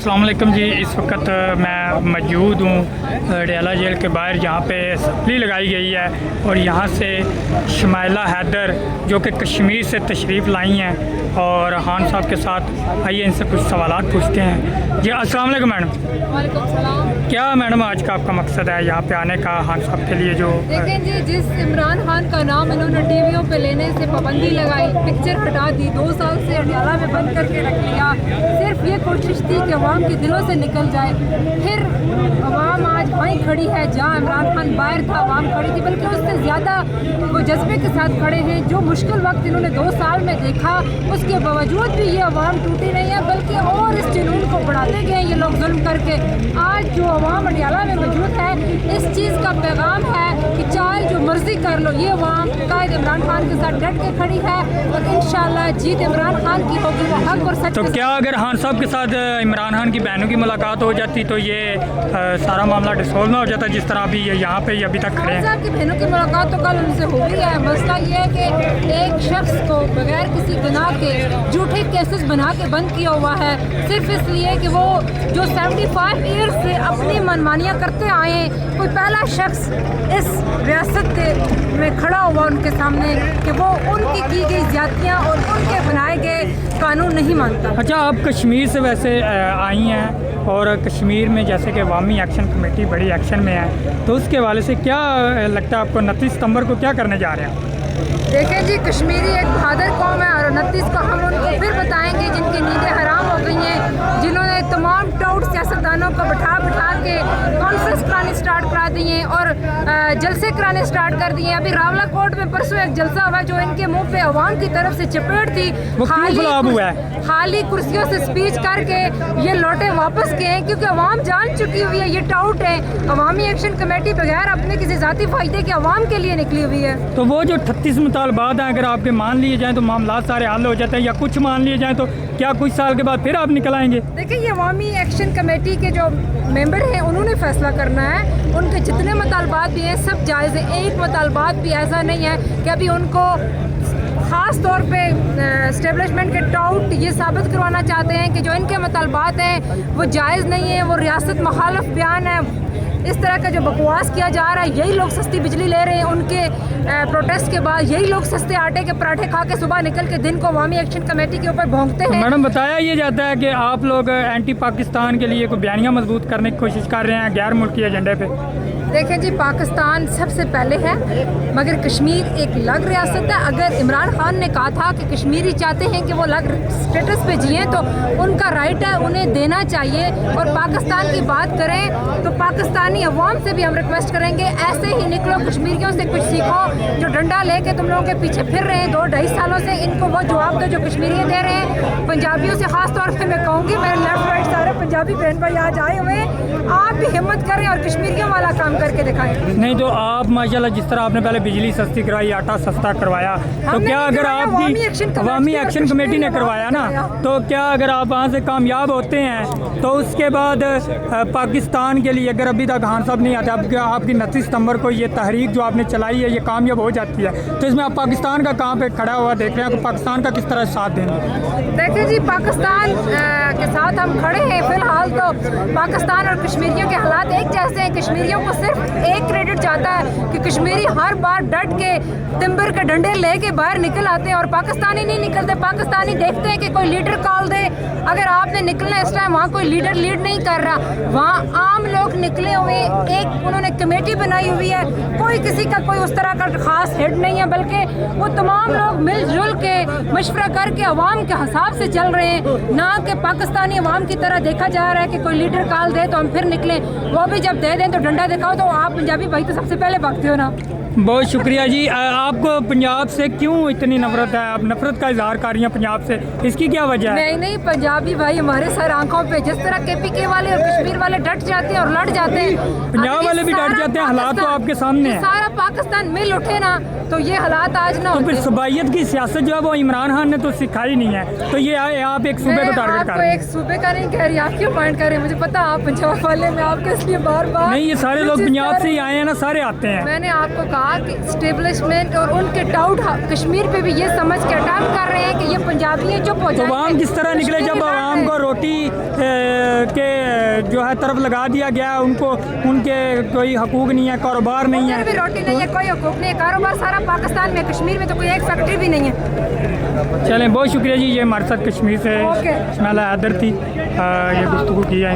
अस्सलाम वालेकुम जी। इस वक्त मैं मौजूद हूँ डयाला जेल के बाहर, जहाँ पे सप्ली लगाई गई है और यहाँ से शमाइला हैदर जो कि कश्मीर से तशरीफ़ लाई हैं और खान साहब के साथ आइए इनसे कुछ सवालात पूछते हैं। जी अस्सलाम वालेकुम मैडम। वालेकुम सलाम। क्या मैडम आज का आपका मकसद है यहाँ पे आने का खान साहब के लिए? जो देखें जी, जिस इमरान खान का नाम इन्होंने टीवियों पे लेने से पाबंदी लगाई, पिक्चर हटा दी, 2 साल से अडियाला में बंद करके रख लिया, सिर्फ ये कोशिश थी कि अवाम के दिलों से निकल जाए। फिर अवाम आज वहीं खड़ी है जहाँ इमरान खान बाहर था, अवाम खड़ी थी, बल्कि उससे ज़्यादा वो जज्बे के साथ खड़े हैं। जो मुश्किल वक्त इन्होंने 2 साल में देखा, उसके बावजूद भी ये अवाम टूटी नहीं है, बल्कि और इस जुनून को बढ़ाते गए ये लोग जुल्म करके। आज जो अवाम अडियाला में मौजूद है, इस चीज़ का पैगाम है कि चाहे जो मर्जी कर लो, ये अवाम कायद इमरान खान के साथ डट के खड़ी है और इंशाल्लाह जीत इमरान खान की होगी, वो हक और सच। तो क्या अगर खान साहब के साथ इमरान खान की बहनों की मुलाकात हो जाती तो ये सारा मामला डिसॉल्व ना हो जाता, जिस तरह अभी ये यहाँ पे अभी तक खड़े हैं? खान साहब की बहनों की मुलाकात तो कल उनसे हो गई है। मसला ये है कि एक शख्स को बगैर किसी गुनाह के झूठे केसेस बना के बंद किया हुआ है, सिर्फ इसलिए कि वो जो 75 ईयर्स से अपनी मनमानियाँ करते आए हैं। कोई पहला शख्स इस रियासत में खड़ा हुआ उनके सामने कि वो उनकी की गई ज्यादतियाँ और उनके बनाए गए कानून नहीं मानता। अच्छा, आप कश्मीर से वैसे आई हैं और कश्मीर में जैसे कि अवामी एक्शन कमेटी बड़ी एक्शन में है, तो उसके हवाले से क्या लगता है आपको 29 सितंबर को क्या करने जा रहे हैं? देखें जी, कश्मीरी एक बहादुर कौम है और 29 को हम उनको फिर बताएंगे जिनकी नींदें हराम हो गई हैं, जिन्होंने तमाम टाउट सियासतदानों को बिठा के कॉन्फ्रेंस करानी स्टार्ट करा दी हैं और जलसे कराने स्टार्ट कर दिए हैं। अभी रावला कोर्ट में परसों एक जलसा हुआ जो इनके मुंह पे अवाम की तरफ से चपेट थी। खाली कुर्सियों से स्पीच करके ये लौटे वापस गए हैं, क्योंकि अवाम जान चुकी हुई है ये टाउट है। अवामी एक्शन कमेटी बगैर अपने किसी जाती फायदे के अवाम के लिए निकली हुई है। तो वो जो 38 मुतालबात हैं, अगर आपके मान लिए जाएँ तो मामला सारे हल हो जाते हैं, या कुछ मान लिए जाएँ तो क्या कुछ साल के बाद फिर आप निकल आएंगे? देखिए, ये अवामी एक्शन कमेटी के जो मेंबर हैं उन्होंने फैसला करना है। उनके जितने मुतालबात भी हैं सब जायज़ हैं। एक मुतालबात भी ऐसा नहीं है कि अभी उनको ख़ास तौर पे एस्टेब्लिशमेंट के टाउट ये साबित करवाना चाहते हैं कि जो इनके मुतालबात हैं वो जायज़ नहीं है, वो रियासत मुखालिफ बयान है। इस तरह का जो बकवास किया जा रहा है, यही लोग सस्ती बिजली ले रहे हैं उनके प्रोटेस्ट के बाद, यही लोग सस्ते आटे के पराठे खा के सुबह निकल के दिन को अवामी एक्शन कमेटी के ऊपर भोंकते हैं। मैडम, बताया ये जाता है कि आप लोग एंटी पाकिस्तान के लिए कोई बयानियाँ मजबूत करने की कोशिश कर रहे हैं गैर मुल्की एजेंडे पे। देखें जी, पाकिस्तान सबसे पहले है, मगर कश्मीर एक अलग रियासत है। अगर इमरान खान ने कहा था कि कश्मीरी चाहते हैं कि वो अलग स्टेटस पे जिए, तो उनका राइट है, उन्हें देना चाहिए। और पाकिस्तान की बात करें तो पाकिस्तानी अवाम से भी हम रिक्वेस्ट करेंगे, ऐसे ही निकलो, कश्मीरियों से कुछ सीखो। जो डंडा लेके तुम लोगों के पीछे फिर रहे हैं 2-2.5 सालों से, इनको वो जवाब दो जो कश्मीरी दे रहे हैं। पंजाबियों से खास तौर पर मैं कहूँगी, मेरे लेफ्ट राइट सारे पंजाबी बहन भाई आज आए हुए हैं, आप भी हिम्मत करें और कश्मीरियों वाला काम करके दिखाएं। नहीं तो आप माशाल्लाह जिस तरह आपने पहले बिजली सस्ती करवाई, आटा सस्ता करवाया, तो क्या अगर आपकी अवामी एक्शन कमेटी ने करवाया ना, तो क्या अगर आप वहाँ से कामयाब होते हैं तो उसके बाद पाकिस्तान के लिए अगर अभी तक खान साहब नहीं आते, अब आपकी 29 सितंबर को ये तहरीक जो आपने चलाई है ये कामयाब हो जाती है, तो इसमें आप पाकिस्तान का कहाँ पे खड़ा हुआ देख रहे हैं, तो पाकिस्तान का किस तरह साथ देंगे? देखिए जी, पाकिस्तान के साथ हम खड़े हैं। फिलहाल तो पाकिस्तान और कश्मीरियों के हालात एक जैसे हैं। कश्मीरियों को सिर्फ एक क्रेडिट चाहता है कि कश्मीरी हर बार डट के तिम्बर के डंडे लेके बाहर निकल आते हैं और पाकिस्तानी नहीं निकलते। पाकिस्तानी देखते हैं कि कोई लीडर कॉल दे, अगर आपने निकलना इस टाइम, वहाँ कोई लीडर लीड नहीं कर रहा, वहाँ आम लोग निकले हुए, एक उन्होंने कमेटी बनाई हुई है, कोई किसी का कोई उस तरह का खास हेड नहीं है, बल्कि वो तमाम लोग मिलजुल के मशवरा करके अवाम के हिसाब से चल रहे हैं, ना कि पाकिस्तानी अवाम की तरह देखा जा रहा है कि कोई लीडर कॉल दे तो हम फिर निकलें, वो भी जब दे दें तो डंडा दिखाओ, तो आप पंजाबी भाई तो सबसे पहले भागते हो ना। बहुत शुक्रिया जी। आपको पंजाब से क्यों इतनी नफरत है? आप नफरत का इजहार कर रही हैं पंजाब से, इसकी क्या वजह है? नहीं, पंजाबी भाई हमारे सर आंखों पे, जिस तरह KPK वाले और कश्मीर वाले डट जाते हैं और लड़ जाते हैं, पंजाब वाले भी डट जाते हैं, हालात तो आपके सामने है। सारा पाकिस्तान मिल उठे ना तो ये हालात आज ना तो फिर सबाइयत की सियासत जो है वो इमरान खान ने तो सिखाई नहीं है, तो ये आप एक सूबे को टारगेट कर रहे हैं। एक सूबे का नहीं कह रही, आप क्यों पॉइंट कर रहे हैं? मुझे पता आप पंजाब वाले में आपके इसलिए बार-बार नहीं, ये सारे लोग पंजाब से ही आए हैं ना, सारे आते हैं। मैंने आपको कहा कि स्टेब्लिशमेंट और उनके डाउट कश्मीर पे भी ये समझ के अटैक कर रहे हैं कि ये पंजाबी है, चुप हो तो जाएंगे। आवाम किस तरह निकले जब कश्मीरी आवाम को रोटी के जो है तरफ लगा दिया गया है, उनको उनके कोई हकूक नहीं है, कारोबार नहीं उधर भी है। रोटी नहीं है, कोई हकूक नहीं है, कारोबार सारा पाकिस्तान में, कश्मीर में तो कोई एक फैक्ट्री भी नहीं है। चलें, बहुत शुक्रिया जी, ये हमारे साथ कश्मीर से ओके। इस्माइला हैदर थी, ये गुफ्तगू की है।